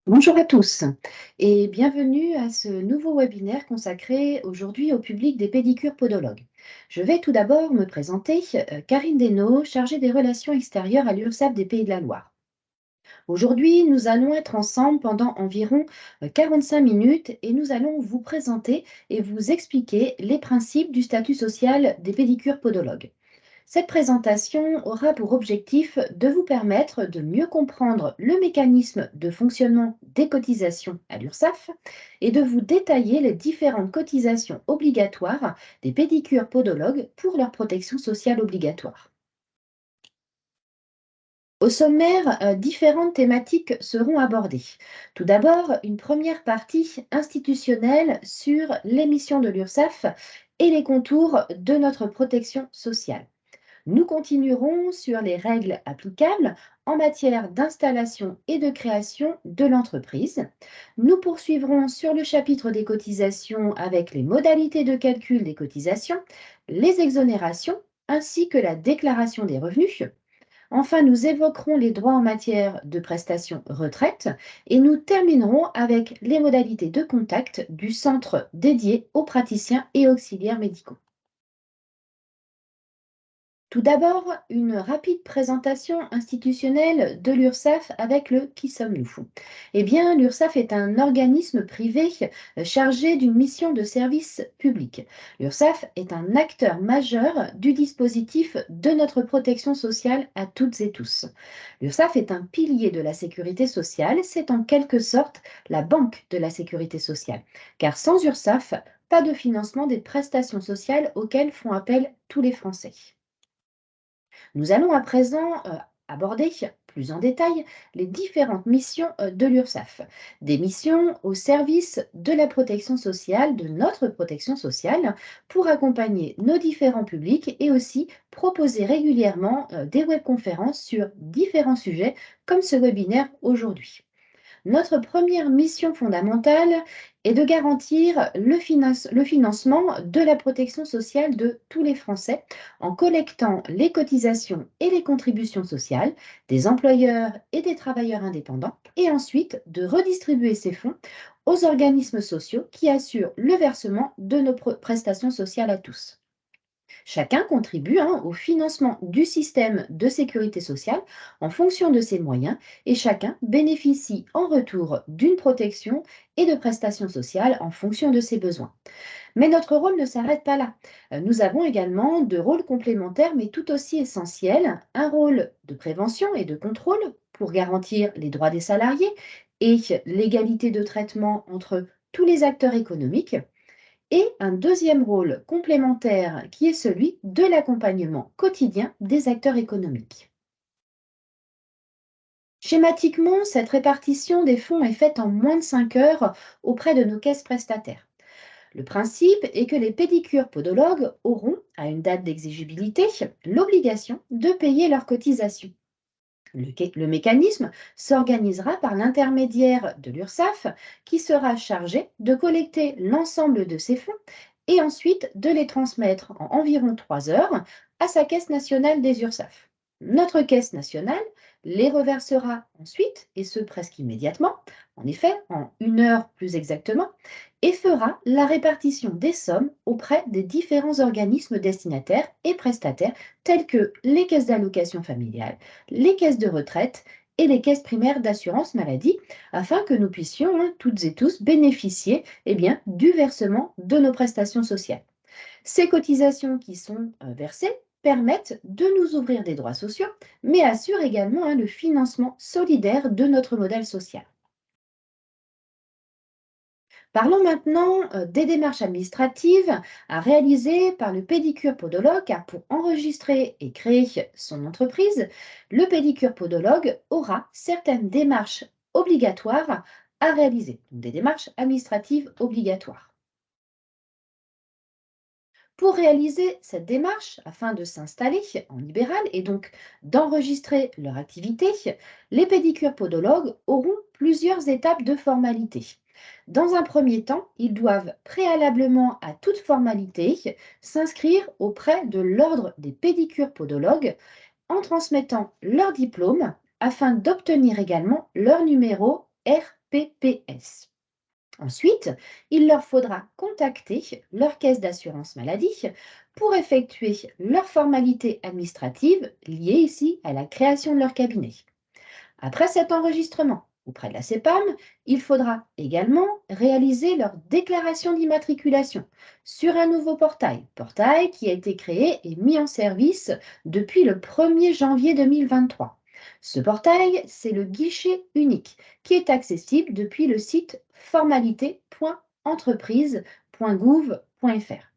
Bonjour à tous et bienvenue à ce nouveau webinaire consacré aujourd'hui au public des pédicures podologues. Je vais tout d'abord me présenter, Karine Desnaux, chargée des relations extérieures à l'URSSAF des Pays de la Loire. Aujourd'hui, nous allons être ensemble pendant environ 45 minutes et nous allons vous présenter et vous expliquer les principes du statut social des pédicures podologues. Cette présentation aura pour objectif de vous permettre de mieux comprendre le mécanisme de fonctionnement des cotisations à l'URSSAF et de vous détailler les différentes cotisations obligatoires des pédicures podologues pour leur protection sociale obligatoire. Au sommaire, différentes thématiques seront abordées. Tout d'abord, une première partie institutionnelle sur les missions de l'URSSAF et les contours de notre protection sociale. Nous continuerons sur les règles applicables en matière d'installation et de création de l'entreprise. Nous poursuivrons sur le chapitre des cotisations avec les modalités de calcul des cotisations, les exonérations ainsi que la déclaration des revenus. Enfin, nous évoquerons les droits en matière de prestations retraite et nous terminerons avec les modalités de contact du centre dédié aux praticiens et auxiliaires médicaux. Tout d'abord, une rapide présentation institutionnelle de l'URSSAF avec le Qui sommes-nous? Eh bien, l'URSSAF est un organisme privé chargé d'une mission de service public. L'URSSAF est un acteur majeur du dispositif de notre protection sociale à toutes et tous. L'URSSAF est un pilier de la sécurité sociale, c'est en quelque sorte la banque de la sécurité sociale. Car sans URSSAF, pas de financement des prestations sociales auxquelles font appel tous les Français. Nous allons à présent aborder plus en détail les différentes missions de l'URSSAF. Des missions au service de la protection sociale, de notre protection sociale, pour accompagner nos différents publics et aussi proposer régulièrement des webconférences sur différents sujets comme ce webinaire aujourd'hui. Notre première mission fondamentale est de garantir le financement de la protection sociale de tous les Français en collectant les cotisations et les contributions sociales des employeurs et des travailleurs indépendants et ensuite de redistribuer ces fonds aux organismes sociaux qui assurent le versement de nos prestations sociales à tous. Chacun contribue au financement du système de sécurité sociale en fonction de ses moyens et chacun bénéficie en retour d'une protection et de prestations sociales en fonction de ses besoins. Mais notre rôle ne s'arrête pas là. Nous avons également deux rôles complémentaires mais tout aussi essentiels. Un rôle de prévention et de contrôle pour garantir les droits des salariés et l'égalité de traitement entre tous les acteurs économiques et un deuxième rôle complémentaire qui est celui de l'accompagnement quotidien des acteurs économiques. Schématiquement, cette répartition des fonds est faite en moins de 5 heures auprès de nos caisses prestataires. Le principe est que les pédicures podologues auront, à une date d'exigibilité, l'obligation de payer leurs cotisations. Le mécanisme s'organisera par l'intermédiaire de l'URSSAF qui sera chargé de collecter l'ensemble de ces fonds et ensuite de les transmettre en environ 3 heures à sa caisse nationale des URSSAF. Notre caisse nationale les reversera ensuite, et ce presque immédiatement, en effet en 1 heure plus exactement, et fera la répartition des sommes auprès des différents organismes destinataires et prestataires tels que les caisses d'allocation familiale, les caisses de retraite et les caisses primaires d'assurance maladie, afin que nous puissions toutes et tous bénéficier du versement de nos prestations sociales. Ces cotisations qui sont versées permettent de nous ouvrir des droits sociaux, mais assurent également le financement solidaire de notre modèle social. Parlons maintenant des démarches administratives à réaliser par le pédicure podologue, car pour enregistrer et créer son entreprise, le pédicure podologue aura certaines démarches obligatoires à réaliser, donc des démarches administratives obligatoires. Pour réaliser cette démarche, afin de s'installer en libéral et donc d'enregistrer leur activité, les pédicures podologues auront plusieurs étapes de formalité. Dans un premier temps, ils doivent préalablement à toute formalité s'inscrire auprès de l'ordre des pédicures podologues en transmettant leur diplôme afin d'obtenir également leur numéro PPS. Ensuite, il leur faudra contacter leur caisse d'assurance maladie pour effectuer leurs formalités administratives liées ici à la création de leur cabinet. Après cet enregistrement auprès de la CEPAM, il faudra également réaliser leur déclaration d'immatriculation sur un nouveau portail qui a été créé et mis en service depuis le 1er janvier 2023. Ce portail, c'est le guichet unique qui est accessible depuis le site formalité.entreprise.gouv.fr.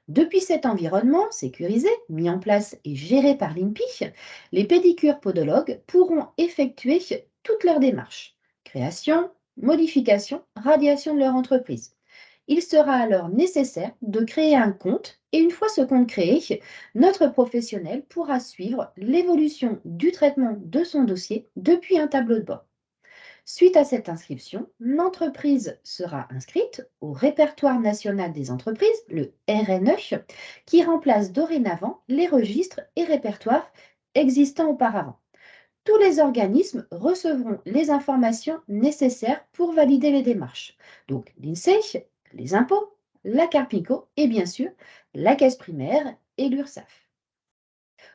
Depuis cet environnement sécurisé, mis en place et géré par l'INPI, les pédicures podologues pourront effectuer toutes leurs démarches, création, modification, radiation de leur entreprise. Il sera alors nécessaire de créer un compte et une fois ce compte créé, notre professionnel pourra suivre l'évolution du traitement de son dossier depuis un tableau de bord. Suite à cette inscription, l'entreprise sera inscrite au répertoire national des entreprises, le RNE, qui remplace dorénavant les registres et répertoires existants auparavant. Tous les organismes recevront les informations nécessaires pour valider les démarches. Donc l'INSEE, les impôts, la Carpico et bien sûr la caisse primaire et l'URSSAF.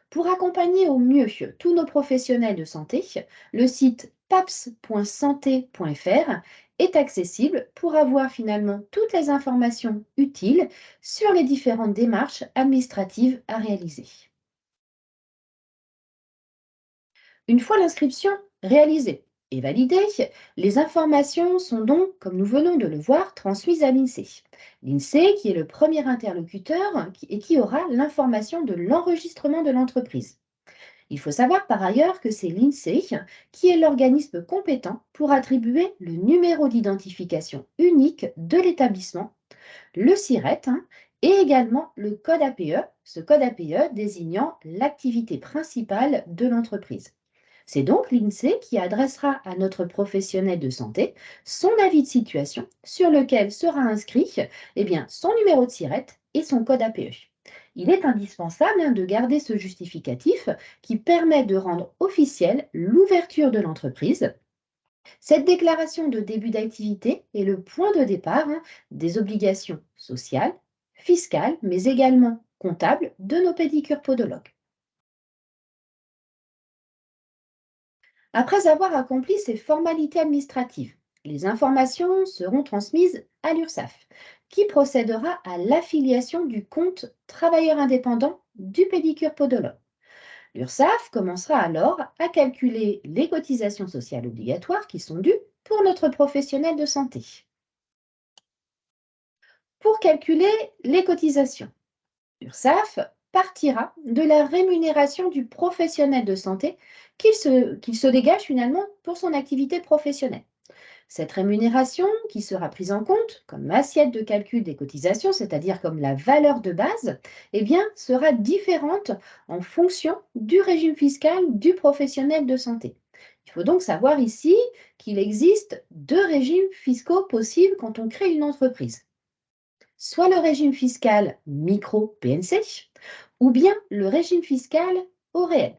Pour accompagner au mieux tous nos professionnels de santé, le site paps.santé.fr est accessible pour avoir finalement toutes les informations utiles sur les différentes démarches administratives à réaliser. Une fois l'inscription réalisée et validée, les informations sont donc, comme nous venons de le voir, transmises à l'INSEE. L'INSEE qui est le premier interlocuteur et qui aura l'information de l'enregistrement de l'entreprise. Il faut savoir par ailleurs que c'est l'INSEE qui est l'organisme compétent pour attribuer le numéro d'identification unique de l'établissement, le SIRET, et également le code APE, ce code APE désignant l'activité principale de l'entreprise. C'est donc l'INSEE qui adressera à notre professionnel de santé son avis de situation sur lequel sera inscrit son numéro de SIRET et son code APE. Il est indispensable de garder ce justificatif qui permet de rendre officielle l'ouverture de l'entreprise. Cette déclaration de début d'activité est le point de départ des obligations sociales, fiscales, mais également comptables de nos pédicures podologues. Après avoir accompli ces formalités administratives, les informations seront transmises à l'URSSAF, qui procédera à l'affiliation du compte travailleur indépendant du pédicure podologue. L'URSSAF commencera alors à calculer les cotisations sociales obligatoires qui sont dues pour notre professionnel de santé. Pour calculer les cotisations, l'URSSAF partira de la rémunération du professionnel de santé qu'il se dégage finalement pour son activité professionnelle. Cette rémunération, qui sera prise en compte comme assiette de calcul des cotisations, c'est-à-dire comme la valeur de base, sera différente en fonction du régime fiscal du professionnel de santé. Il faut donc savoir ici qu'il existe deux régimes fiscaux possibles quand on crée une entreprise. Soit le régime fiscal micro-PNC, ou bien le régime fiscal au réel.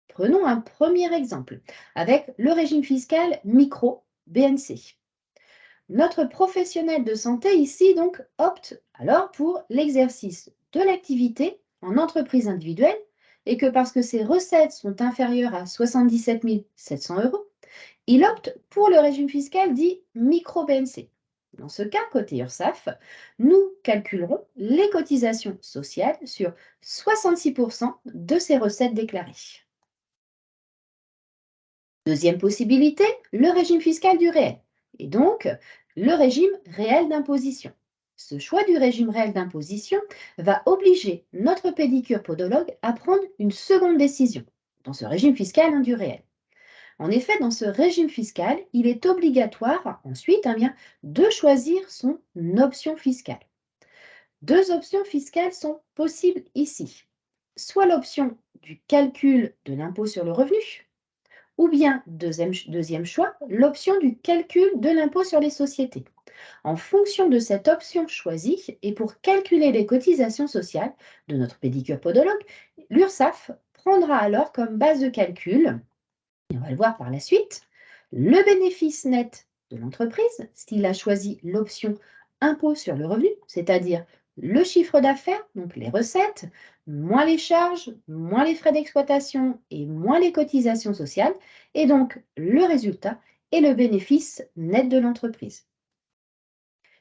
Prenons un premier exemple avec le régime fiscal micro-BNC. Notre professionnel de santé ici donc opte alors pour l'exercice de l'activité en entreprise individuelle et que parce que ses recettes sont inférieures à 77 700 €, il opte pour le régime fiscal dit micro-BNC. Dans ce cas, côté URSSAF, nous calculerons les cotisations sociales sur 66% de ses recettes déclarées. Deuxième possibilité, le régime fiscal du réel, et donc le régime réel d'imposition. Ce choix du régime réel d'imposition va obliger notre pédicure podologue à prendre une seconde décision dans ce régime fiscal du réel. En effet, dans ce régime fiscal, il est obligatoire ensuite de choisir son option fiscale. Deux options fiscales sont possibles ici. Soit l'option du calcul de l'impôt sur le revenu, ou bien, deuxième choix, l'option du calcul de l'impôt sur les sociétés. En fonction de cette option choisie et pour calculer les cotisations sociales de notre pédicure podologue, l'URSSAF prendra alors comme base de calcul, et on va le voir par la suite, Le bénéfice net de l'entreprise, s'il a choisi l'option impôt sur le revenu, c'est-à-dire le chiffre d'affaires, donc les recettes, moins les charges, moins les frais d'exploitation et moins les cotisations sociales, et donc le résultat est le bénéfice net de l'entreprise.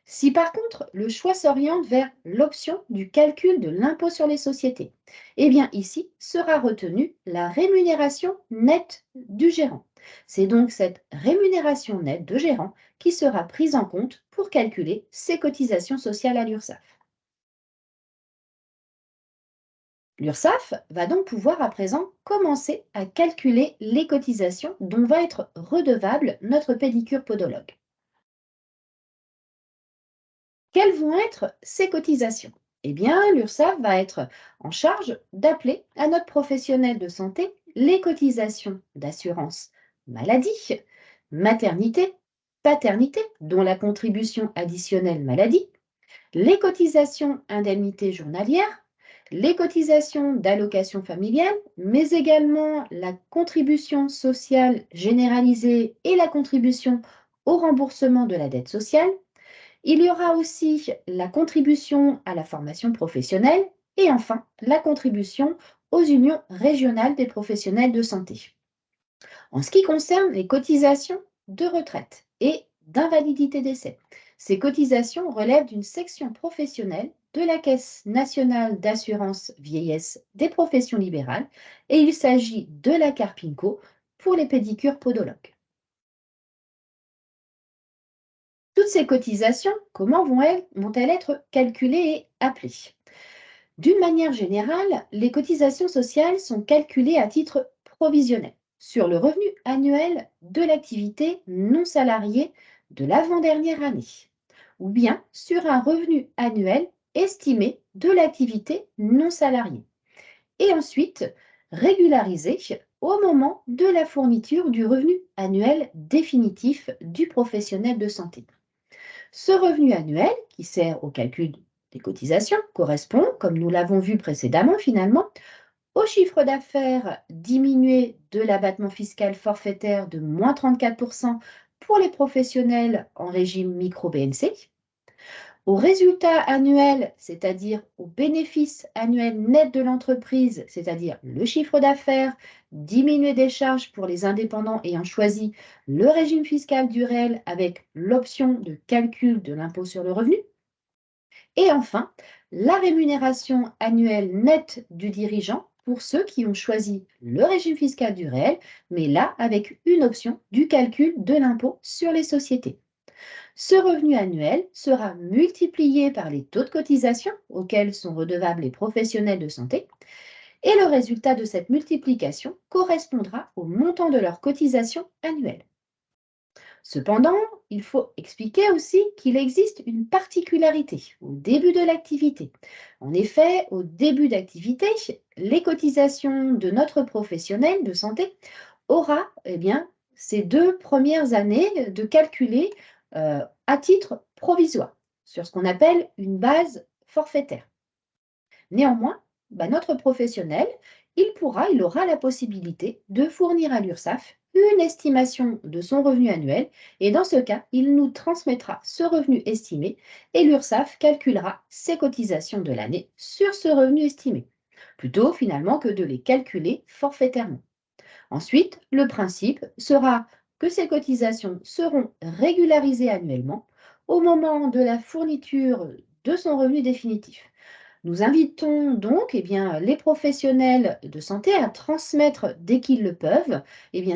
Si par contre le choix s'oriente vers l'option du calcul de l'impôt sur les sociétés, eh bien ici sera retenue la rémunération nette du gérant. C'est donc cette rémunération nette de gérant qui sera prise en compte pour calculer ses cotisations sociales à l'URSSAF. L'URSSAF va donc pouvoir à présent commencer à calculer les cotisations dont va être redevable notre pédicure podologue. Quelles vont être ces cotisations? Eh bien, l'URSSAF va être en charge d'appeler à notre professionnel de santé les cotisations d'assurance maladie, maternité, paternité, dont la contribution additionnelle maladie, les cotisations indemnités journalières, les cotisations d'allocation familiale, mais également la contribution sociale généralisée et la contribution au remboursement de la dette sociale. Il y aura aussi la contribution à la formation professionnelle et enfin la contribution aux unions régionales des professionnels de santé. En ce qui concerne les cotisations de retraite et d'invalidité décès, ces cotisations relèvent d'une section professionnelle de la Caisse nationale d'assurance vieillesse des professions libérales et il s'agit de la Carpinco pour les pédicures podologues. Toutes ces cotisations, comment vont-elles être calculées et appelées? D'une manière générale, les cotisations sociales sont calculées à titre provisionnel sur le revenu annuel de l'activité non salariée de l'avant-dernière année, ou bien sur un revenu annuel estimé de l'activité non salariée, et ensuite régularisé au moment de la fourniture du revenu annuel définitif du professionnel de santé. Ce revenu annuel, qui sert au calcul des cotisations, correspond, comme nous l'avons vu précédemment finalement, au chiffre d'affaires diminué de l'abattement fiscal forfaitaire de moins 34% pour les professionnels en régime micro-BNC, au résultat annuel, c'est-à-dire au bénéfice annuel net de l'entreprise, c'est-à-dire le chiffre d'affaires diminué des charges pour les indépendants ayant choisi le régime fiscal du réel avec l'option de calcul de l'impôt sur le revenu. Et enfin, la rémunération annuelle nette du dirigeant pour ceux qui ont choisi le régime fiscal du réel, mais là avec une option du calcul de l'impôt sur les sociétés. Ce revenu annuel sera multiplié par les taux de cotisation auxquels sont redevables les professionnels de santé et le résultat de cette multiplication correspondra au montant de leur cotisation annuelle. Cependant, il faut expliquer aussi qu'il existe une particularité au début de l'activité. En effet, au début d'activité, les cotisations de notre professionnel de santé aura ces 2 premières années de calculer à titre provisoire sur ce qu'on appelle une base forfaitaire. Néanmoins, notre professionnel, il aura la possibilité de fournir à l'URSSAF une estimation de son revenu annuel et dans ce cas, il nous transmettra ce revenu estimé et l'URSSAF calculera ses cotisations de l'année sur ce revenu estimé, plutôt finalement que de les calculer forfaitairement. Ensuite, le principe sera que ces cotisations seront régularisées annuellement au moment de la fourniture de son revenu définitif. Nous invitons donc les professionnels de santé à transmettre dès qu'ils le peuvent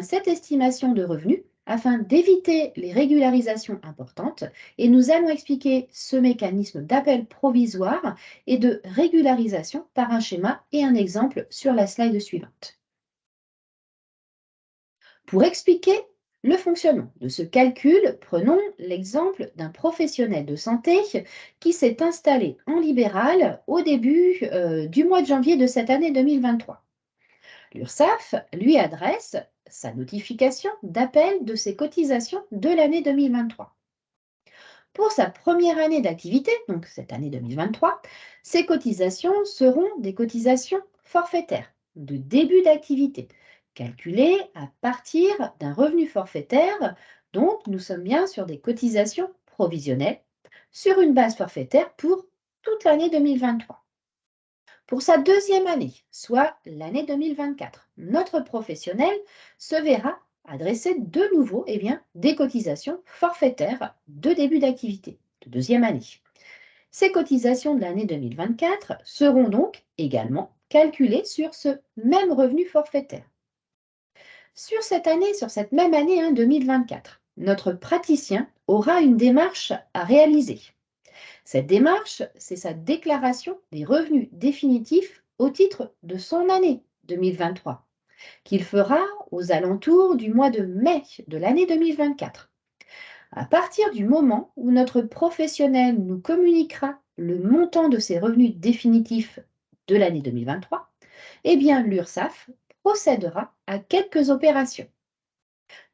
cette estimation de revenus afin d'éviter les régularisations importantes et nous allons expliquer ce mécanisme d'appel provisoire et de régularisation par un schéma et un exemple sur la slide suivante. Pour expliquer le fonctionnement de ce calcul, prenons l'exemple d'un professionnel de santé qui s'est installé en libéral au début du mois de janvier de cette année 2023. L'URSSAF lui adresse sa notification d'appel de ses cotisations de l'année 2023. Pour sa première année d'activité, donc cette année 2023, ces cotisations seront des cotisations forfaitaires de début d'activité calculé à partir d'un revenu forfaitaire. Donc, nous sommes bien sur des cotisations provisionnelles sur une base forfaitaire pour toute l'année 2023. Pour sa deuxième année, soit l'année 2024, notre professionnel se verra adresser de nouveau des cotisations forfaitaires de début d'activité, de deuxième année. Ces cotisations de l'année 2024 seront donc également calculées sur ce même revenu forfaitaire. Sur cette même année 2024, notre praticien aura une démarche à réaliser. Cette démarche, c'est sa déclaration des revenus définitifs au titre de son année 2023, qu'il fera aux alentours du mois de mai de l'année 2024. À partir du moment où notre professionnel nous communiquera le montant de ses revenus définitifs de l'année 2023, l'URSSAF procédera à quelques opérations.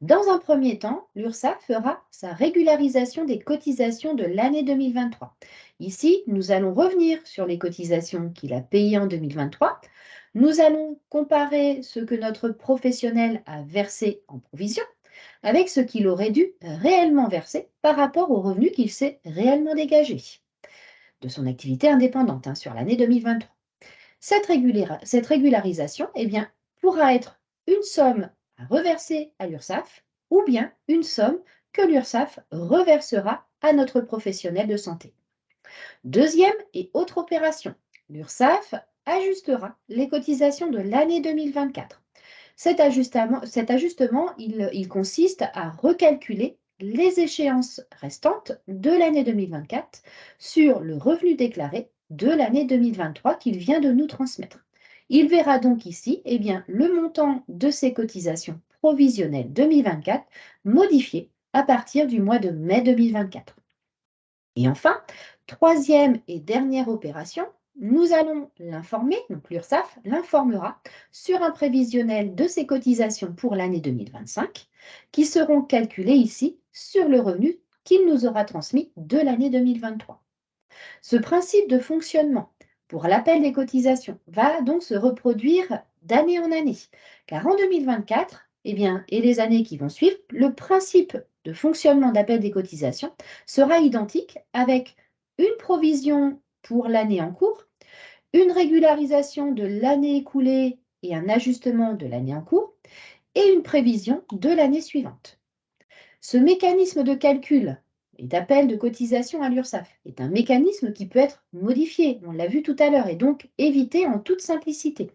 Dans un premier temps, l'URSSAF fera sa régularisation des cotisations de l'année 2023. Ici, nous allons revenir sur les cotisations qu'il a payées en 2023. Nous allons comparer ce que notre professionnel a versé en provision avec ce qu'il aurait dû réellement verser par rapport aux revenus qu'il s'est réellement dégagés de son activité indépendante sur l'année 2023. Cette régularisation pourra être une somme à reverser à l'URSSAF ou bien une somme que l'URSSAF reversera à notre professionnel de santé. Deuxième et autre opération, l'URSSAF ajustera les cotisations de l'année 2024. Cet ajustement, il consiste à recalculer les échéances restantes de l'année 2024 sur le revenu déclaré de l'année 2023 qu'il vient de nous transmettre. Il verra donc ici le montant de ces cotisations provisionnelles 2024 modifié à partir du mois de mai 2024. Et enfin, troisième et dernière opération, nous allons l'informer, donc l'URSSAF l'informera sur un prévisionnel de ses cotisations pour l'année 2025 qui seront calculées ici sur le revenu qu'il nous aura transmis de l'année 2023. Ce principe de fonctionnement pour l'appel des cotisations va donc se reproduire d'année en année, car en 2024, et les années qui vont suivre, le principe de fonctionnement d'appel des cotisations sera identique avec une provision pour l'année en cours, une régularisation de l'année écoulée et un ajustement de l'année en cours, et une prévision de l'année suivante. Ce mécanisme de calcul et d'appel de cotisation à l'URSSAF est un mécanisme qui peut être modifié, on l'a vu tout à l'heure, et donc évité en toute simplicité.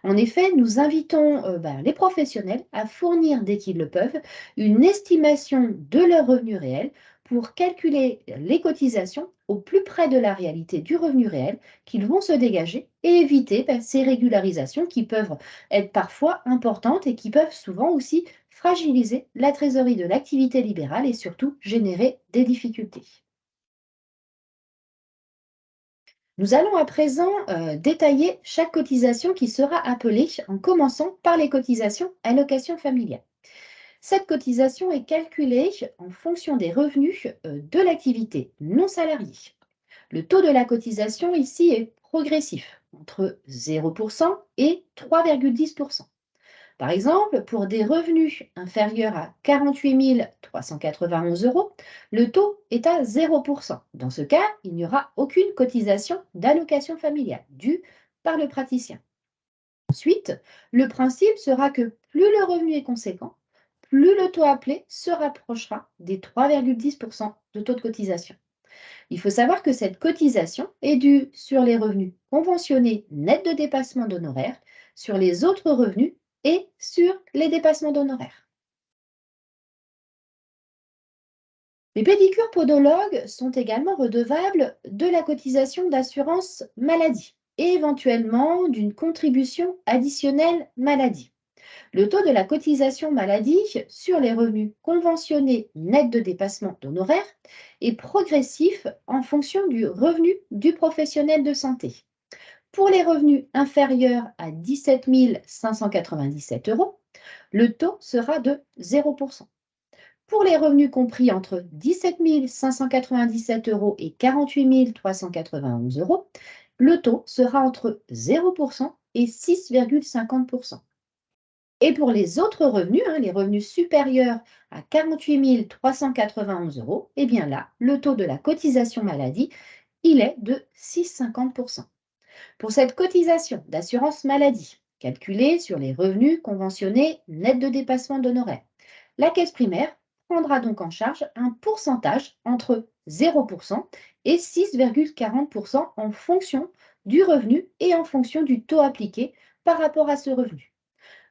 En effet, nous invitons les professionnels à fournir, dès qu'ils le peuvent, une estimation de leurs revenus réels pour calculer les cotisations au plus près de la réalité du revenu réel qu'ils vont se dégager et éviter ces régularisations qui peuvent être parfois importantes et qui peuvent souvent aussi fragiliser la trésorerie de l'activité libérale et surtout générer des difficultés. Nous allons à présent détailler chaque cotisation qui sera appelée en commençant par les cotisations allocation familiale. Cette cotisation est calculée en fonction des revenus de l'activité non salariée. Le taux de la cotisation ici est progressif, entre 0% et 3,10%. Par exemple, pour des revenus inférieurs à 48 391 euros, le taux est à 0%. Dans ce cas, il n'y aura aucune cotisation d'allocation familiale due par le praticien. Ensuite, le principe sera que plus le revenu est conséquent, plus le taux appelé se rapprochera des 3,10% de taux de cotisation. Il faut savoir que cette cotisation est due sur les revenus conventionnés nets de dépassement d'honoraires, sur les autres revenus et sur les dépassements d'honoraires. Les pédicures podologues sont également redevables de la cotisation d'assurance maladie et éventuellement d'une contribution additionnelle maladie. Le taux de la cotisation maladie sur les revenus conventionnés nets de dépassement d'honoraires est progressif en fonction du revenu du professionnel de santé. Pour les revenus inférieurs à 17 597 euros, le taux sera de 0%. Pour les revenus compris entre 17 597 euros et 48 391 euros, le taux sera entre 0% et 6,50%. Et pour les autres revenus, les revenus supérieurs à 48 391 euros, eh bien là, le taux de la cotisation maladie, il est de 6,50%. Pour cette cotisation d'assurance maladie, calculée sur les revenus conventionnés nets de dépassement d'honoraires, la caisse primaire prendra donc en charge un pourcentage entre 0% et 6,40% en fonction du revenu et en fonction du taux appliqué par rapport à ce revenu.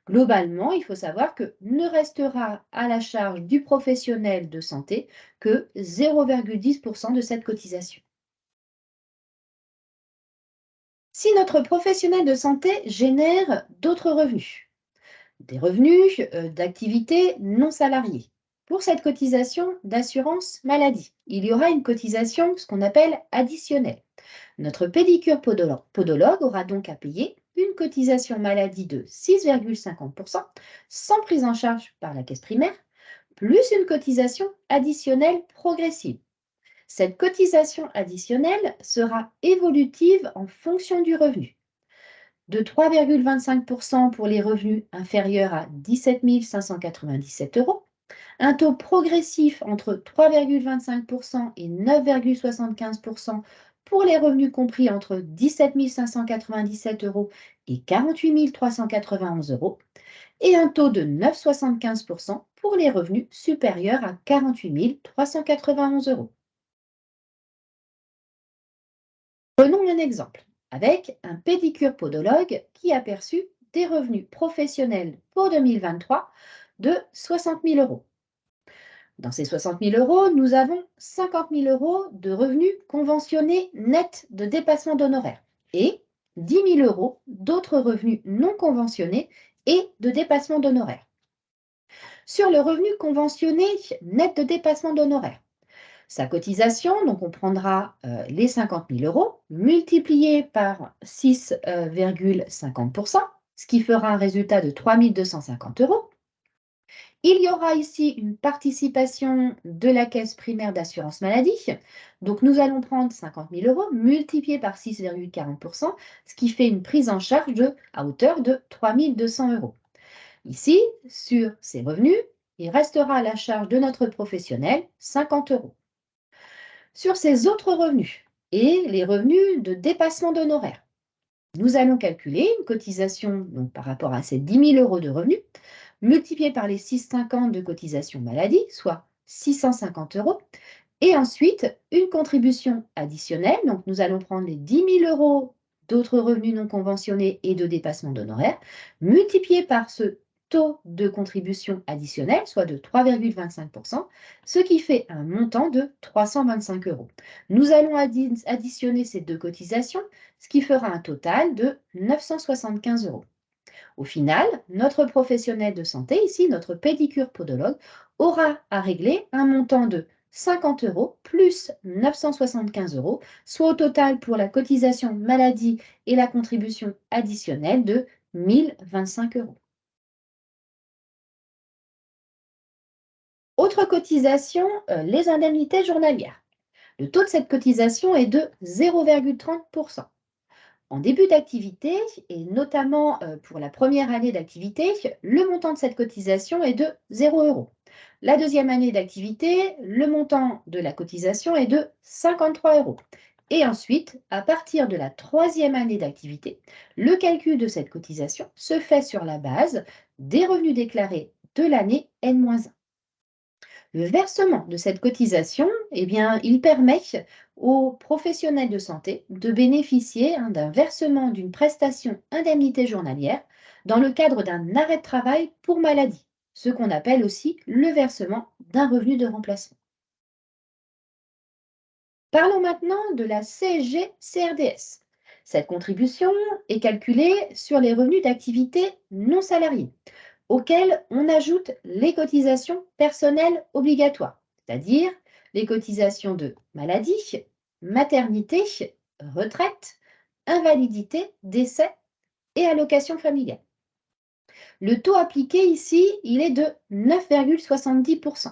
Globalement, il faut savoir que ne restera à la charge du professionnel de santé que 0,10% de cette cotisation. Si notre professionnel de santé génère d'autres revenus, des revenus d'activité non salariée, pour cette cotisation d'assurance maladie, il y aura une cotisation, ce qu'on appelle additionnelle. Notre pédicure podologue aura donc à payer une cotisation maladie de 6,50% sans prise en charge par la caisse primaire, plus une cotisation additionnelle progressive. Cette cotisation additionnelle sera évolutive en fonction du revenu. De 3,25% pour les revenus inférieurs à 17 597 euros, un taux progressif entre 3,25% et 9,75% pour les revenus compris entre 17 597 euros et 48 391 euros, et un taux de 9,75% pour les revenus supérieurs à 48 391 euros. Prenons un exemple avec un pédicure podologue qui a perçu des revenus professionnels pour 2023 de 60 000 euros. Dans ces 60 000 euros, nous avons 50 000 euros de revenus conventionnés nets de dépassement d'honoraires et 10 000 euros d'autres revenus non conventionnés et de dépassement d'honoraires. Sur le revenu conventionné net de dépassement d'honoraires, sa cotisation, donc on prendra les 50 000 euros multipliés par 6,50%, ce qui fera un résultat de 3 250 euros. Il y aura ici une participation de la caisse primaire d'assurance maladie. Donc nous allons prendre 50 000 euros multipliés par 6,40%, ce qui fait une prise en charge à hauteur de 3 200 euros. Ici, sur ces revenus, il restera à la charge de notre professionnel 50 euros. Sur ces autres revenus et les revenus de dépassement d'honoraires, nous allons calculer une cotisation donc, par rapport à ces 10 000 euros de revenus, multiplié par les 6,50 de cotisation maladie, soit 650 euros, et ensuite une contribution additionnelle. Donc nous allons prendre les 10 000 euros d'autres revenus non conventionnés et de dépassement d'honoraires, multiplié par ce taux de contribution additionnelle, soit de 3,25%, ce qui fait un montant de 325 euros. Nous allons additionner ces deux cotisations, ce qui fera un total de 975 euros. Au final, notre professionnel de santé, ici notre pédicure podologue, aura à régler un montant de 50 euros plus 975 euros, soit au total pour la cotisation maladie et la contribution additionnelle de 1025 euros. Autre cotisation, les indemnités journalières. Le taux de cette cotisation est de 0,30%. En début d'activité, et notamment pour la première année d'activité, le montant de cette cotisation est de 0 euros. La deuxième année d'activité, le montant de la cotisation est de 53 euros. Et ensuite, à partir de la troisième année d'activité, le calcul de cette cotisation se fait sur la base des revenus déclarés de l'année N-1. Le versement de cette cotisation, eh bien, il permet aux professionnels de santé de bénéficier d'un versement d'une prestation indemnité journalière dans le cadre d'un arrêt de travail pour maladie, ce qu'on appelle aussi le versement d'un revenu de remplacement. Parlons maintenant de la CSG-CRDS. Cette contribution est calculée sur les revenus d'activité non salariés, auxquels on ajoute les cotisations personnelles obligatoires, c'est-à-dire les cotisations de maladie, maternité, retraite, invalidité, décès et allocation familiale. Le taux appliqué ici, il est de 9,70%.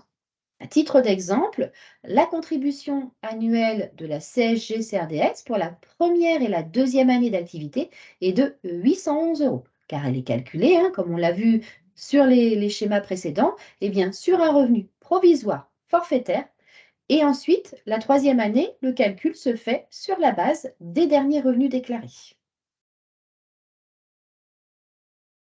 À titre d'exemple, la contribution annuelle de la CSG-CRDS pour la première et la deuxième année d'activité est de 811 euros, car elle est calculée, comme on l'a vu sur les schémas précédents, eh bien, sur un revenu provisoire forfaitaire. Et ensuite, la troisième année, le calcul se fait sur la base des derniers revenus déclarés.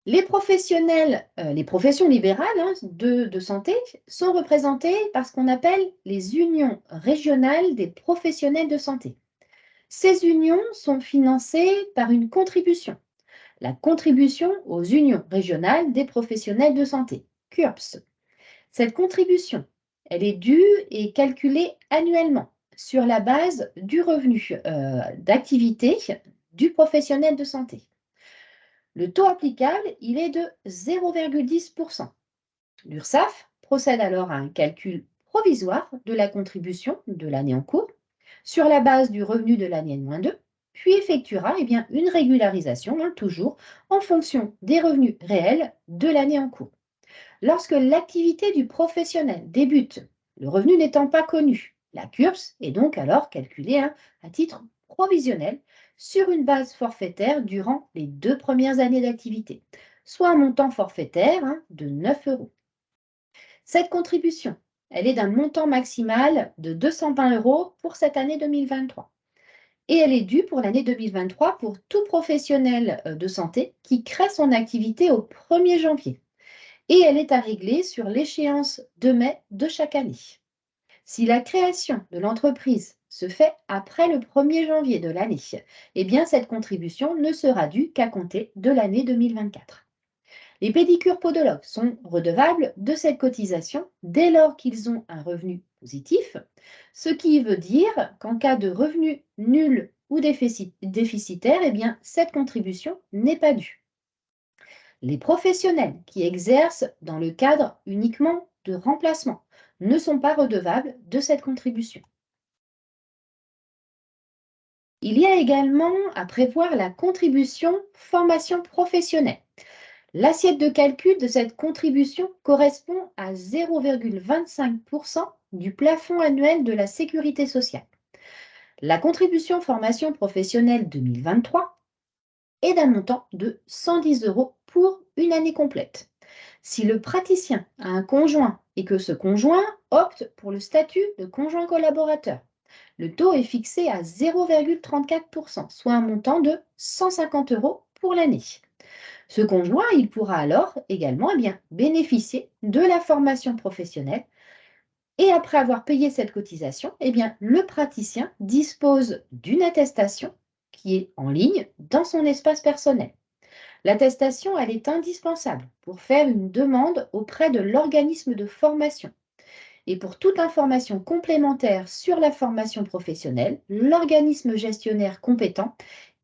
Les professionnels, les professions libérales de santé sont représentées par ce qu'on appelle les unions régionales des professionnels de santé. Ces unions sont financées par une contribution, la contribution aux unions régionales des professionnels de santé, CURPS. Cette contribution, elle est due et calculée annuellement sur la base du revenu d'activité du professionnel de santé. Le taux applicable, il est de 0,10%. L'URSSAF procède alors à un calcul provisoire de la contribution de l'année en cours sur la base du revenu de l'année N-2, puis effectuera une régularisation, toujours en fonction des revenus réels de l'année en cours. Lorsque l'activité du professionnel débute, le revenu n'étant pas connu, la CURPS est donc alors calculée à titre provisionnel sur une base forfaitaire durant les 2 premières années d'activité, soit un montant forfaitaire de 9 euros. Cette contribution, elle est d'un montant maximal de 220 euros pour cette année 2023. Et elle est due pour l'année 2023 pour tout professionnel de santé qui crée son activité au 1er janvier. Et elle est à régler sur l'échéance de mai de chaque année. Si la création de l'entreprise se fait après le 1er janvier de l'année, cette contribution ne sera due qu'à compter de l'année 2024. Les pédicures podologues sont redevables de cette cotisation dès lors qu'ils ont un revenu positif, ce qui veut dire qu'en cas de revenu nul ou déficitaire, cette contribution n'est pas due. Les professionnels qui exercent dans le cadre uniquement de remplacement ne sont pas redevables de cette contribution. Il y a également à prévoir la contribution formation professionnelle. L'assiette de calcul de cette contribution correspond à 0,25% du plafond annuel de la sécurité sociale. La contribution formation professionnelle 2023 est d'un montant de 110 euros pour une année complète. Si le praticien a un conjoint et que ce conjoint opte pour le statut de conjoint collaborateur, le taux est fixé à 0,34%, soit un montant de 150 euros pour l'année. Ce conjoint, il pourra alors également bénéficier de la formation professionnelle et après avoir payé cette cotisation, le praticien dispose d'une attestation qui est en ligne dans son espace personnel. L'attestation, elle est indispensable pour faire une demande auprès de l'organisme de formation. Et pour toute information complémentaire sur la formation professionnelle, l'organisme gestionnaire compétent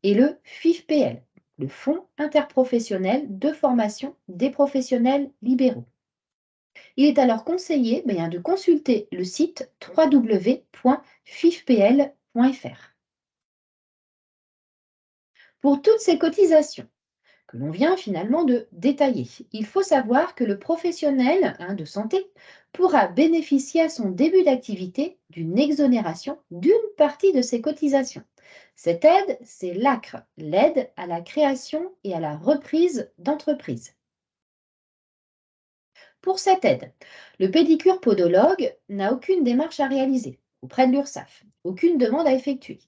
est le FIFPL, le Fonds interprofessionnel de formation des professionnels libéraux. Il est alors conseillé de consulter le site www.fifpl.fr. Pour toutes ces cotisations que l'on vient finalement de détailler, il faut savoir que le professionnel de santé pourra bénéficier à son début d'activité d'une exonération d'une partie de ses cotisations. Cette aide, c'est l'ACRE, l'aide à la création et à la reprise d'entreprise. Pour cette aide, le pédicure podologue n'a aucune démarche à réaliser auprès de l'URSSAF, aucune demande à effectuer.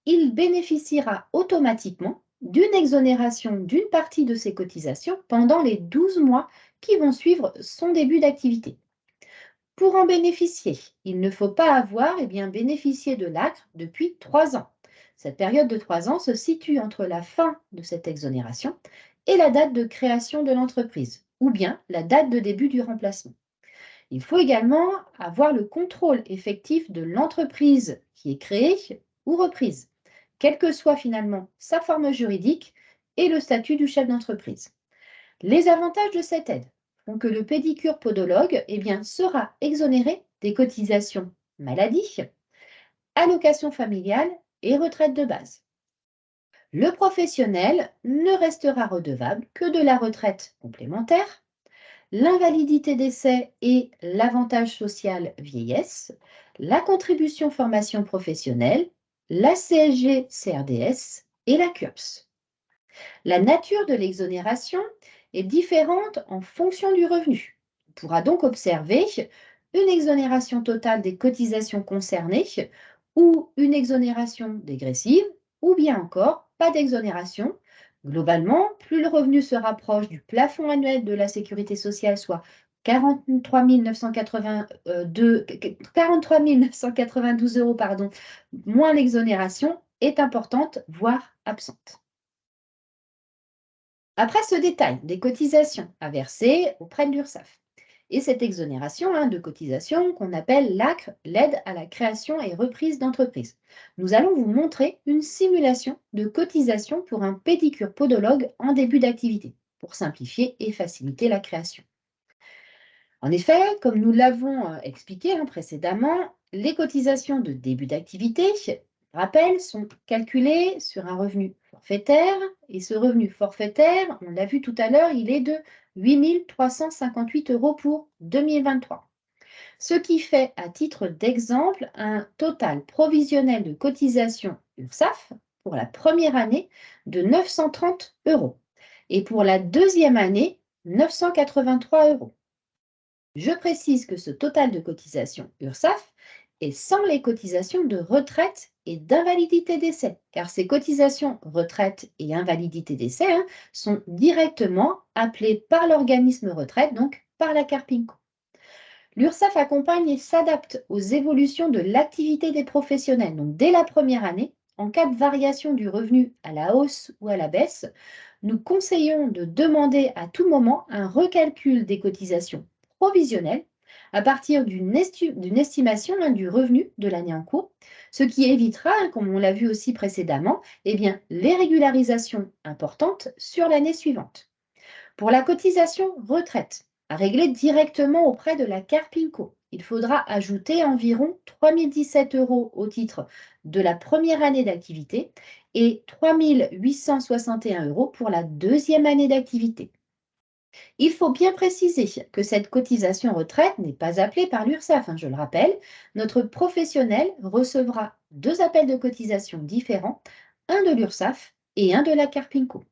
Il bénéficiera automatiquement d'une exonération d'une partie de ses cotisations pendant les 12 mois qui vont suivre son début d'activité. Pour en bénéficier, il ne faut pas avoir bénéficié de l'ACRE depuis 3 ans. Cette période de 3 ans se situe entre la fin de cette exonération et la date de création de l'entreprise, ou bien la date de début du remplacement. Il faut également avoir le contrôle effectif de l'entreprise qui est créée ou reprise, quelle que soit finalement sa forme juridique et le statut du chef d'entreprise. Les avantages de cette aide font que le pédicure podologue sera exonéré des cotisations maladie, allocation familiale et retraite de base. Le professionnel ne restera redevable que de la retraite complémentaire, l'invalidité d'essai et l'avantage social vieillesse, la contribution formation professionnelle, la CSG-CRDS et la CURPS. La nature de l'exonération est différente en fonction du revenu. On pourra donc observer une exonération totale des cotisations concernées ou une exonération dégressive ou bien encore pas d'exonération. Globalement, plus le revenu se rapproche du plafond annuel de la sécurité sociale, soit 43 992 euros, pardon, moins l'exonération est importante, voire absente. Après ce détail des cotisations à verser auprès de l'URSSAF et cette exonération de cotisation qu'on appelle l'ACRE, l'aide à la création et reprise d'entreprise, nous allons vous montrer une simulation de cotisation pour un pédicure podologue en début d'activité pour simplifier et faciliter la création. En effet, comme nous l'avons expliqué précédemment, les cotisations de début d'activité, rappel, sont calculées sur un revenu forfaitaire et ce revenu forfaitaire, on l'a vu tout à l'heure, il est de 8 358 euros pour 2023. Ce qui fait, à titre d'exemple, un total provisionnel de cotisation URSSAF pour la première année de 930 euros et pour la deuxième année, 983 euros. Je précise que ce total de cotisation URSSAF est sans les cotisations de retraite et d'invalidité décès, car ces cotisations retraite et invalidité décès sont directement appelées par l'organisme retraite, donc par la CARPINCO. L'URSSAF accompagne et s'adapte aux évolutions de l'activité des professionnels. Donc, dès la première année, en cas de variation du revenu à la hausse ou à la baisse, nous conseillons de demander à tout moment un recalcul des cotisations provisionnelles à partir d'une estimation du revenu de l'année en cours, ce qui évitera, comme on l'a vu aussi précédemment, les régularisations importantes sur l'année suivante. Pour la cotisation retraite, à régler directement auprès de la CARPINCO, il faudra ajouter environ 3 017 euros au titre de la première année d'activité et 3 861 euros pour la deuxième année d'activité. Il faut bien préciser que cette cotisation retraite n'est pas appelée par l'URSSAF, je le rappelle. Notre professionnel recevra 2 appels de cotisation différents, un de l'URSSAF et un de la CARPINCO.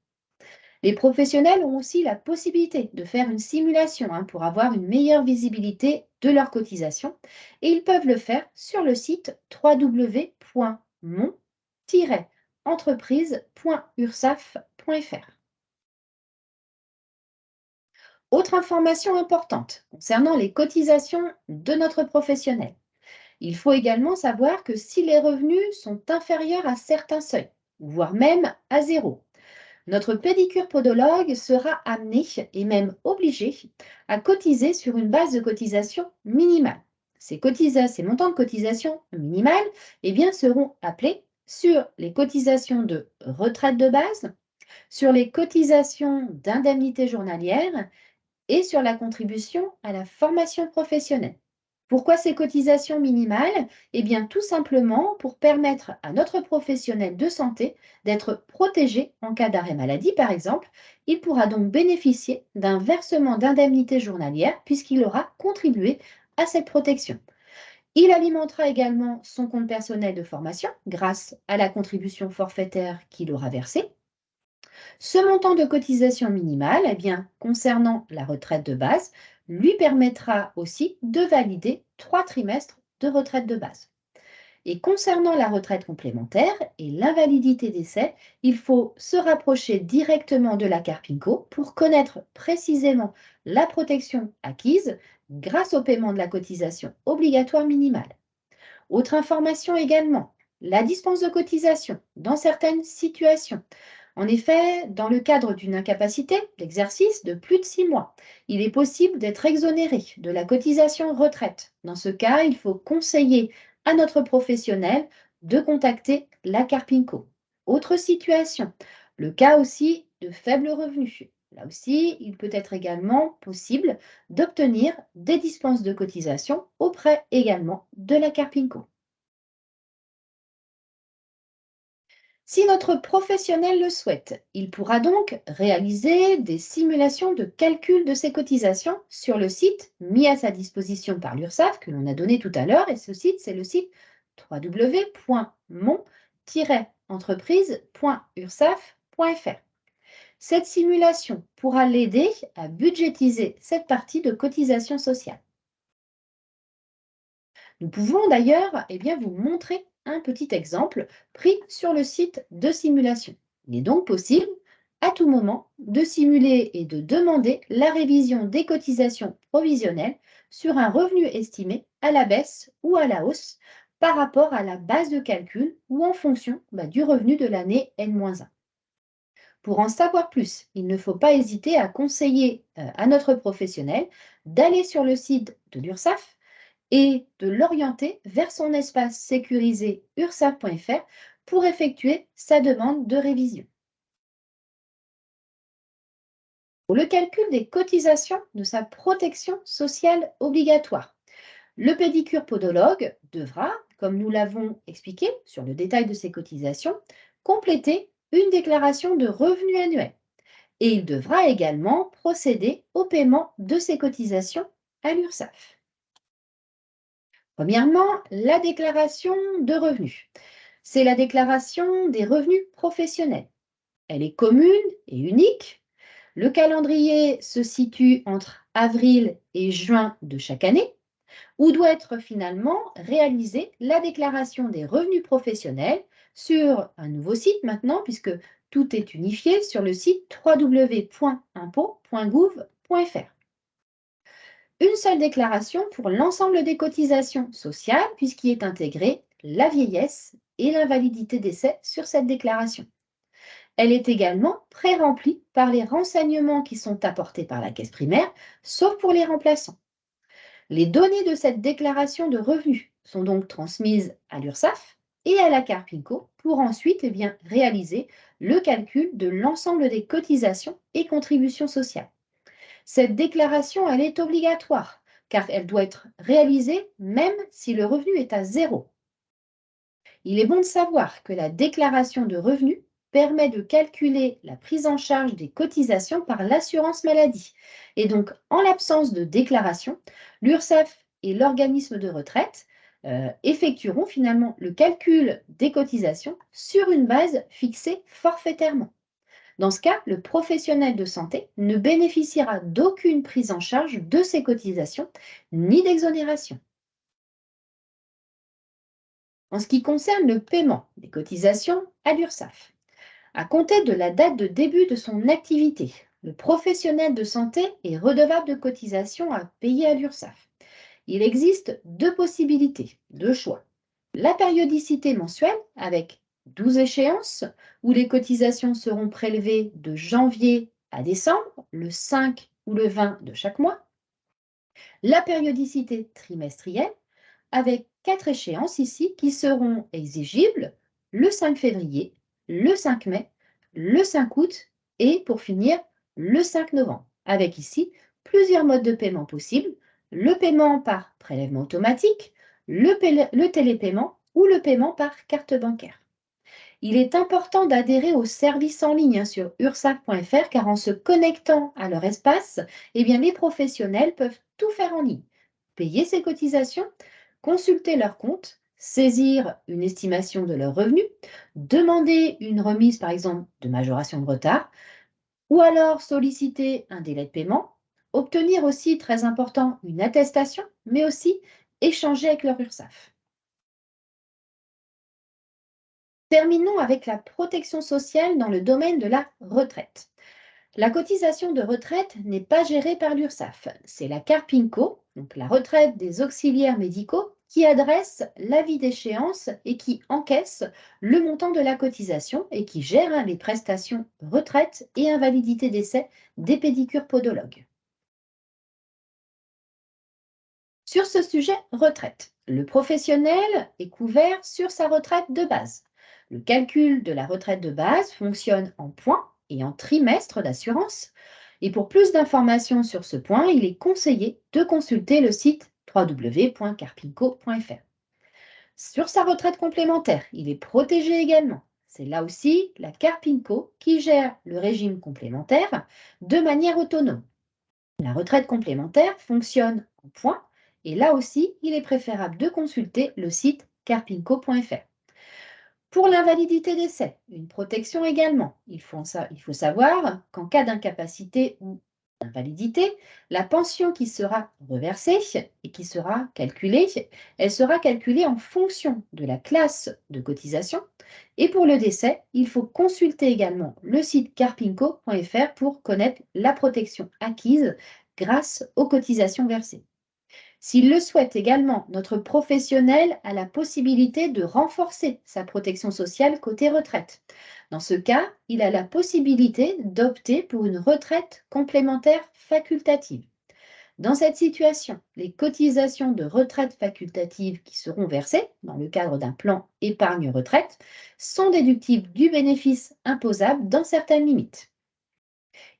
Les professionnels ont aussi la possibilité de faire une simulation pour avoir une meilleure visibilité de leur cotisation et ils peuvent le faire sur le site www.mon-entreprise.ursaf.fr. Autre information importante concernant les cotisations de notre professionnel. Il faut également savoir que si les revenus sont inférieurs à certains seuils, voire même à zéro, notre pédicure podologue sera amené et même obligé à cotiser sur une base de cotisation minimale. Ces montants de cotisation minimale seront appelés sur les cotisations de retraite de base, sur les cotisations d'indemnité journalière et sur la contribution à la formation professionnelle. Pourquoi ces cotisations minimales? Tout simplement pour permettre à notre professionnel de santé d'être protégé en cas d'arrêt maladie, par exemple. Il pourra donc bénéficier d'un versement d'indemnité journalière puisqu'il aura contribué à cette protection. Il alimentera également son compte personnel de formation grâce à la contribution forfaitaire qu'il aura versée. Ce montant de cotisation minimale, concernant la retraite de base, lui permettra aussi de valider 3 trimestres de retraite de base. Et concernant la retraite complémentaire et l'invalidité décès, il faut se rapprocher directement de la CARPINCO pour connaître précisément la protection acquise grâce au paiement de la cotisation obligatoire minimale. Autre information également, la dispense de cotisation dans certaines situations. En effet, dans le cadre d'une incapacité d'exercice de plus de 6 mois, il est possible d'être exonéré de la cotisation retraite. Dans ce cas, il faut conseiller à notre professionnel de contacter la CARPINCO. Autre situation, le cas aussi de faibles revenus. Là aussi, il peut être également possible d'obtenir des dispenses de cotisation auprès également de la CARPINCO. Si notre professionnel le souhaite, il pourra donc réaliser des simulations de calcul de ses cotisations sur le site mis à sa disposition par l'URSSAF que l'on a donné tout à l'heure. Et ce site, c'est le site www.mon-entreprise.ursaf.fr. Cette simulation pourra l'aider à budgétiser cette partie de cotisation sociale. Nous pouvons d'ailleurs vous montrer un petit exemple pris sur le site de simulation. Il est donc possible à tout moment de simuler et de demander la révision des cotisations provisionnelles sur un revenu estimé à la baisse ou à la hausse par rapport à la base de calcul ou en fonction du revenu de l'année N-1. Pour en savoir plus, il ne faut pas hésiter à conseiller à notre professionnel d'aller sur le site de l'URSSAF et de l'orienter vers son espace sécurisé ursaf.fr pour effectuer sa demande de révision. Pour le calcul des cotisations de sa protection sociale obligatoire, le pédicure podologue devra, comme nous l'avons expliqué sur le détail de ses cotisations, compléter une déclaration de revenus annuel et il devra également procéder au paiement de ses cotisations à l'URSSAF. Premièrement, la déclaration de revenus. C'est la déclaration des revenus professionnels. Elle est commune et unique. Le calendrier se situe entre avril et juin de chaque année, où doit être finalement réalisée la déclaration des revenus professionnels sur un nouveau site maintenant, puisque tout est unifié sur le site www.impôts.gouv.fr. Une seule déclaration pour l'ensemble des cotisations sociales, puisqu'y est intégrée la vieillesse et l'invalidité d'essai sur cette déclaration. Elle est également pré-remplie par les renseignements qui sont apportés par la caisse primaire, sauf pour les remplaçants. Les données de cette déclaration de revenus sont donc transmises à l'URSSAF et à la Carpinco pour ensuite réaliser le calcul de l'ensemble des cotisations et contributions sociales. Cette déclaration, elle est obligatoire car elle doit être réalisée même si le revenu est à zéro. Il est bon de savoir que la déclaration de revenus permet de calculer la prise en charge des cotisations par l'assurance maladie. Et donc, en l'absence de déclaration, l'URSSAF et l'organisme de retraite effectueront finalement le calcul des cotisations sur une base fixée forfaitairement. Dans ce cas, le professionnel de santé ne bénéficiera d'aucune prise en charge de ses cotisations ni d'exonération. En ce qui concerne le paiement des cotisations à l'URSSAF, à compter de la date de début de son activité, le professionnel de santé est redevable de cotisations à payer à l'URSSAF. Il existe deux possibilités, deux choix. La périodicité mensuelle avec 12 échéances où les cotisations seront prélevées de janvier à décembre, le 5 ou le 20 de chaque mois. La périodicité trimestrielle avec 4 échéances ici qui seront exigibles le 5 février, le 5 mai, le 5 août et pour finir le 5 novembre, avec ici plusieurs modes de paiement possibles, le paiement par prélèvement automatique, le télépaiement ou le paiement par carte bancaire. Il est important d'adhérer au service en ligne sur ursaf.fr car en se connectant à leur espace, les professionnels peuvent tout faire en ligne. Payer ses cotisations, consulter leur compte, saisir une estimation de leurs revenus, demander une remise par exemple de majoration de retard ou alors solliciter un délai de paiement, obtenir aussi, très important, une attestation, mais aussi échanger avec leur URSSAF. Terminons avec la protection sociale dans le domaine de la retraite. La cotisation de retraite n'est pas gérée par l'URSSAF. C'est la Carpinco, donc la retraite des auxiliaires médicaux, qui adresse l'avis d'échéance et qui encaisse le montant de la cotisation et qui gère les prestations retraite et invalidité d'essai des pédicures podologues. Sur ce sujet retraite, le professionnel est couvert sur sa retraite de base. Le calcul de la retraite de base fonctionne en points et en trimestres d'assurance. Et pour plus d'informations sur ce point, il est conseillé de consulter le site www.carpinco.fr. Sur sa retraite complémentaire, il est protégé également. C'est là aussi la Carpinco qui gère le régime complémentaire de manière autonome. La retraite complémentaire fonctionne en points et là aussi, il est préférable de consulter le site carpinco.fr. Pour l'invalidité d'essai, une protection également. Il faut savoir qu'en cas d'incapacité ou d'invalidité, la pension qui sera reversée et qui sera calculée, elle sera calculée en fonction de la classe de cotisation. Et pour le décès, il faut consulter également le site carpinco.fr pour connaître la protection acquise grâce aux cotisations versées. S'il le souhaite également, notre professionnel a la possibilité de renforcer sa protection sociale côté retraite. Dans ce cas, il a la possibilité d'opter pour une retraite complémentaire facultative. Dans cette situation, les cotisations de retraite facultative qui seront versées dans le cadre d'un plan épargne-retraite sont déductibles du bénéfice imposable dans certaines limites.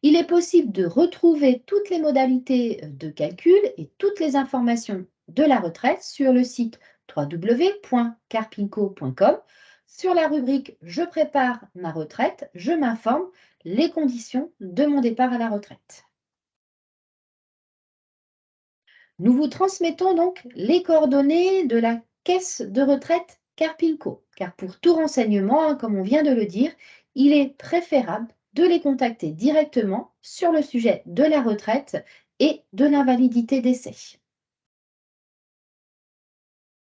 Il est possible de retrouver toutes les modalités de calcul et toutes les informations de la retraite sur le site www.carpinco.com. Sur la rubrique Je prépare ma retraite, je m'informe les conditions de mon départ à la retraite. Nous vous transmettons donc les coordonnées de la caisse de retraite Carpinco, car pour tout renseignement, comme on vient de le dire, il est préférable de les contacter directement sur le sujet de la retraite et de l'invalidité d'essai.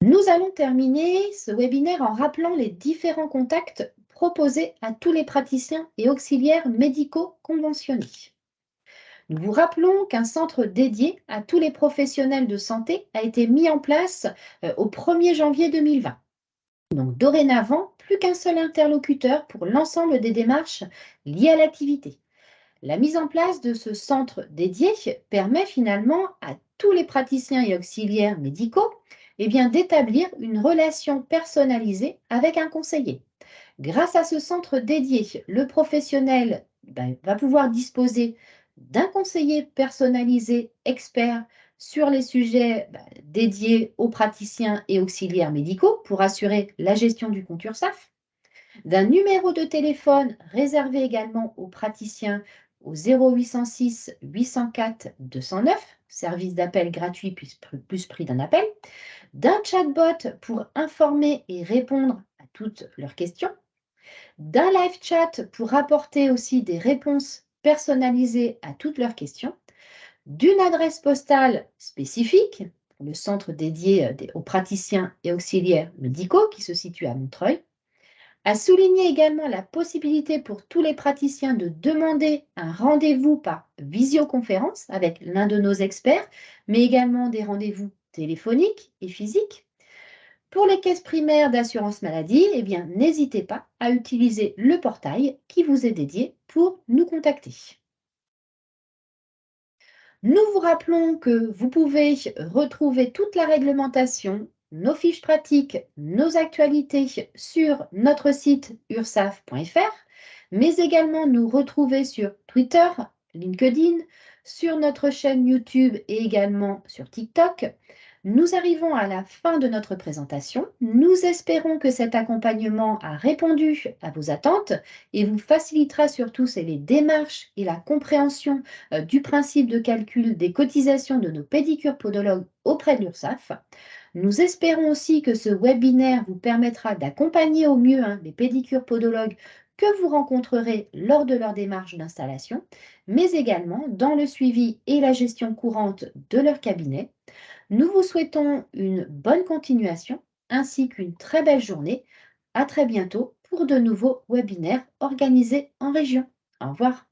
Nous allons terminer ce webinaire en rappelant les différents contacts proposés à tous les praticiens et auxiliaires médicaux conventionnés. Nous vous rappelons qu'un centre dédié à tous les professionnels de santé a été mis en place au 1er janvier 2020. Donc dorénavant, plus qu'un seul interlocuteur pour l'ensemble des démarches liées à l'activité. La mise en place de ce centre dédié permet finalement à tous les praticiens et auxiliaires médicaux d'établir une relation personnalisée avec un conseiller. Grâce à ce centre dédié, le professionnel va pouvoir disposer d'un conseiller personnalisé expert sur les sujets dédiés aux praticiens et auxiliaires médicaux pour assurer la gestion du compte URSSAF, d'un numéro de téléphone réservé également aux praticiens au 0806 804 209, service d'appel gratuit plus prix d'un appel, d'un chatbot pour informer et répondre à toutes leurs questions, d'un live chat pour apporter aussi des réponses personnalisées à toutes leurs questions, d'une adresse postale spécifique, le centre dédié aux praticiens et auxiliaires médicaux qui se situe à Montreuil, à souligner également la possibilité pour tous les praticiens de demander un rendez-vous par visioconférence avec l'un de nos experts, mais également des rendez-vous téléphoniques et physiques. Pour les caisses primaires d'assurance maladie, n'hésitez pas à utiliser le portail qui vous est dédié pour nous contacter. Nous vous rappelons que vous pouvez retrouver toute la réglementation, nos fiches pratiques, nos actualités sur notre site ursaf.fr, mais également nous retrouver sur Twitter, LinkedIn, sur notre chaîne YouTube et également sur TikTok. Nous arrivons à la fin de notre présentation. Nous espérons que cet accompagnement a répondu à vos attentes et vous facilitera surtout les démarches et la compréhension du principe de calcul des cotisations de nos pédicures podologues auprès de l'URSSAF. Nous espérons aussi que ce webinaire vous permettra d'accompagner au mieux les pédicures podologues que vous rencontrerez lors de leur démarche d'installation, mais également dans le suivi et la gestion courante de leur cabinet. Nous vous souhaitons une bonne continuation ainsi qu'une très belle journée. À très bientôt pour de nouveaux webinaires organisés en région. Au revoir.